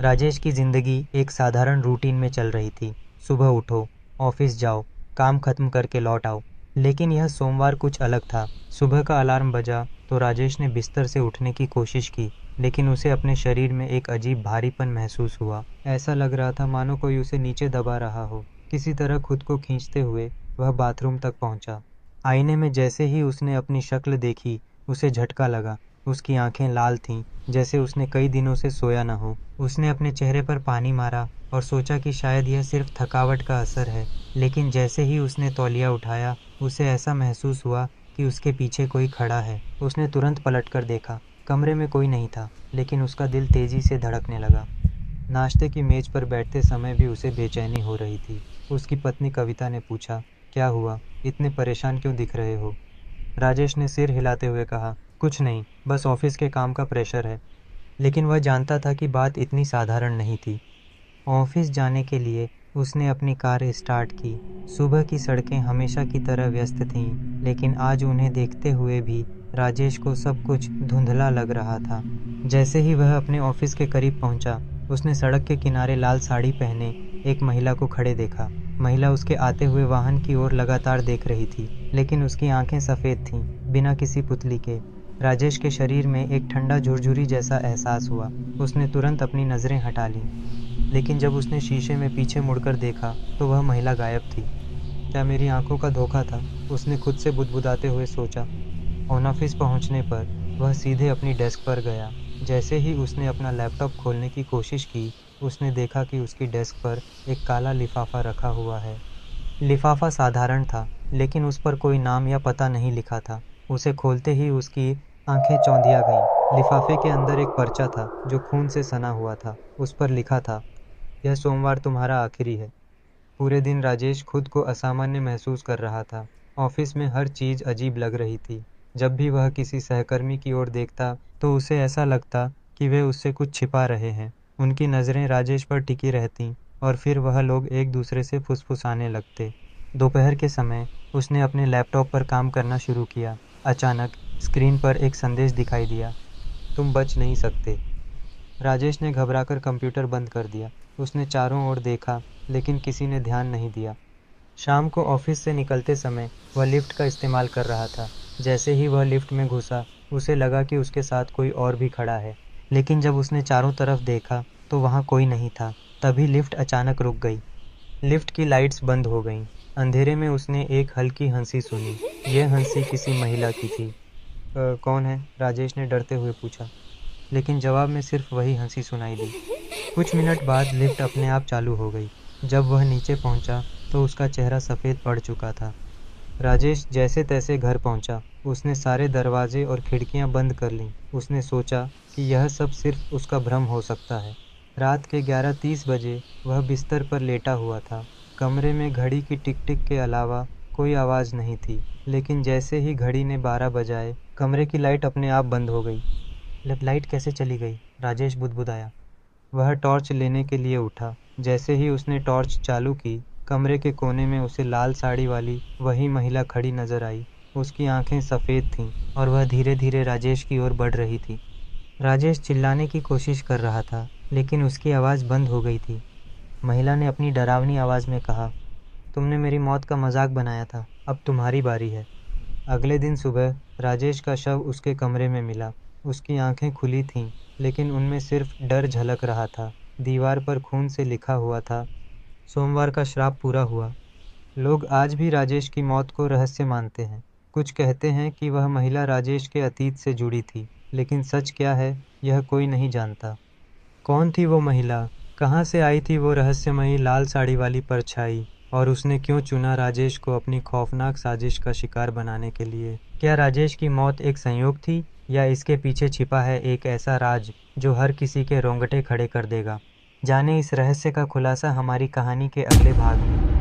राजेश की ज़िंदगी एक साधारण रूटीन में चल रही थी। सुबह उठो, ऑफिस जाओ, काम खत्म करके लौट आओ। लेकिन यह सोमवार कुछ अलग था। सुबह का अलार्म बजा तो राजेश ने बिस्तर से उठने की कोशिश की, लेकिन उसे अपने शरीर में एक अजीब भारीपन महसूस हुआ। ऐसा लग रहा था मानो कोई उसे नीचे दबा रहा हो। किसी तरह खुद को खींचते हुए वह बाथरूम तक पहुंचा। आईने में जैसे ही उसने अपनी शक्ल देखी, उसे झटका लगा। उसकी आंखें लाल थीं, जैसे उसने कई दिनों से सोया न हो। उसने अपने चेहरे पर पानी मारा और सोचा कि शायद यह सिर्फ थकावट का असर है। लेकिन जैसे ही उसने तौलिया उठाया, उसे ऐसा महसूस हुआ कि उसके पीछे कोई खड़ा है। उसने तुरंत पलटकर देखा। कमरे में कोई नहीं था, लेकिन उसका दिल तेजी से धड़कने लगा। नाश्ते की मेज पर बैठते समय भी उसे बेचैनी हो रही थी। उसकी पत्नी कविता ने पूछा, क्या हुआ? इतने परेशान क्यों दिख रहे हो? राजेश ने सिर हिलाते हुए कहा, कुछ नहीं, बस ऑफिस के काम का प्रेशर है। लेकिन वह जानता था कि बात इतनी साधारण नहीं थी। ऑफिस जाने के लिए उसने अपनी कार स्टार्ट की। सुबह की सड़कें हमेशा की तरह व्यस्त थीं, लेकिन आज उन्हें देखते हुए भी राजेश को सब कुछ धुंधला लग रहा था। जैसे ही वह अपने ऑफिस के करीब पहुंचा, उसने सड़क के किनारे लाल साड़ी पहने एक महिला को खड़े देखा। महिला उसके आते हुए वाहन की ओर लगातार देख रही थी, लेकिन उसकी आंखें सफ़ेद थीं, बिना किसी पुतली के। राजेश के शरीर में एक ठंडा झुरझुरी जैसा एहसास हुआ। उसने तुरंत अपनी नज़रें हटा लीं, लेकिन जब उसने शीशे में पीछे मुड़कर देखा तो वह महिला गायब थी। क्या मेरी आंखों का धोखा था? उसने खुद से बुदबुदाते हुए सोचा। ऑफिस पहुंचने पर वह सीधे अपनी डेस्क पर गया। जैसे ही उसने अपना लैपटॉप खोलने की कोशिश की, उसने देखा कि उसकी डेस्क पर एक काला लिफाफा रखा हुआ है। लिफाफा साधारण था, लेकिन उस पर कोई नाम या पता नहीं लिखा था। उसे खोलते ही उसकी आंखें चौंधिया गईं। लिफाफे के अंदर एक पर्चा था जो खून से सना हुआ था। उस पर लिखा था, यह सोमवार तुम्हारा आखिरी है। पूरे दिन राजेश खुद को असामान्य महसूस कर रहा था। ऑफिस में हर चीज़ अजीब लग रही थी। जब भी वह किसी सहकर्मी की ओर देखता तो उसे ऐसा लगता कि वे उससे कुछ छिपा रहे हैं। उनकी नज़रें राजेश पर टिकी रहतीं और फिर वह लोग एक दूसरे से फुसफुसाने लगते। दोपहर के समय उसने अपने लैपटॉप पर काम करना शुरू किया। अचानक स्क्रीन पर एक संदेश दिखाई दिया, तुम बच नहीं सकते। राजेश ने घबराकर कंप्यूटर बंद कर दिया। उसने चारों ओर देखा, लेकिन किसी ने ध्यान नहीं दिया। शाम को ऑफिस से निकलते समय वह लिफ्ट का इस्तेमाल कर रहा था। जैसे ही वह लिफ्ट में घुसा, उसे लगा कि उसके साथ कोई और भी खड़ा है। लेकिन जब उसने चारों तरफ देखा तो वहाँ कोई नहीं था। तभी लिफ्ट अचानक रुक गई। लिफ्ट की लाइट्स बंद हो गईं। अंधेरे में उसने एक हल्की हंसी सुनी। यह हंसी किसी महिला की थी। कौन है? राजेश ने डरते हुए पूछा, लेकिन जवाब में सिर्फ वही हंसी सुनाई दी। कुछ मिनट बाद लिफ्ट अपने आप चालू हो गई। जब वह नीचे पहुंचा तो उसका चेहरा सफ़ेद पड़ चुका था। राजेश जैसे तैसे घर पहुंचा। उसने सारे दरवाजे और खिड़कियां बंद कर लीं। उसने सोचा कि यह सब सिर्फ उसका भ्रम हो सकता है। रात के 11:30 बजे वह बिस्तर पर लेटा हुआ था। कमरे में घड़ी की टिक टिक के अलावा कोई आवाज़ नहीं थी। लेकिन जैसे ही घड़ी ने 12 बजाए, कमरे की लाइट अपने आप बंद हो गई। लाइट कैसे चली गई? राजेश बुदबुदाया। वह टॉर्च लेने के लिए उठा। जैसे ही उसने टॉर्च चालू की, कमरे के कोने में उसे लाल साड़ी वाली वही महिला खड़ी नजर आई। उसकी आंखें सफ़ेद थीं और वह धीरे धीरे राजेश की ओर बढ़ रही थी। राजेश चिल्लाने की कोशिश कर रहा था, लेकिन उसकी आवाज़ बंद हो गई थी। महिला ने अपनी डरावनी आवाज़ में कहा, तुमने मेरी मौत का मजाक बनाया था, अब तुम्हारी बारी है। अगले दिन सुबह राजेश का शव उसके कमरे में मिला। उसकी आंखें खुली थीं, लेकिन उनमें सिर्फ डर झलक रहा था। दीवार पर खून से लिखा हुआ था, सोमवार का श्राप पूरा हुआ। लोग आज भी राजेश की मौत को रहस्य मानते हैं। कुछ कहते हैं कि वह महिला राजेश के अतीत से जुड़ी थी, लेकिन सच क्या है यह कोई नहीं जानता। कौन थी वो महिला? कहाँ से आई थी वो रहस्यमयी लाल साड़ी वाली परछाई? और उसने क्यों चुना राजेश को अपनी खौफनाक साजिश का शिकार बनाने के लिए? क्या राजेश की मौत एक संयोग थी, या इसके पीछे छिपा है एक ऐसा राज जो हर किसी के रोंगटे खड़े कर देगा? जाने इस रहस्य का खुलासा हमारी कहानी के अगले भाग में।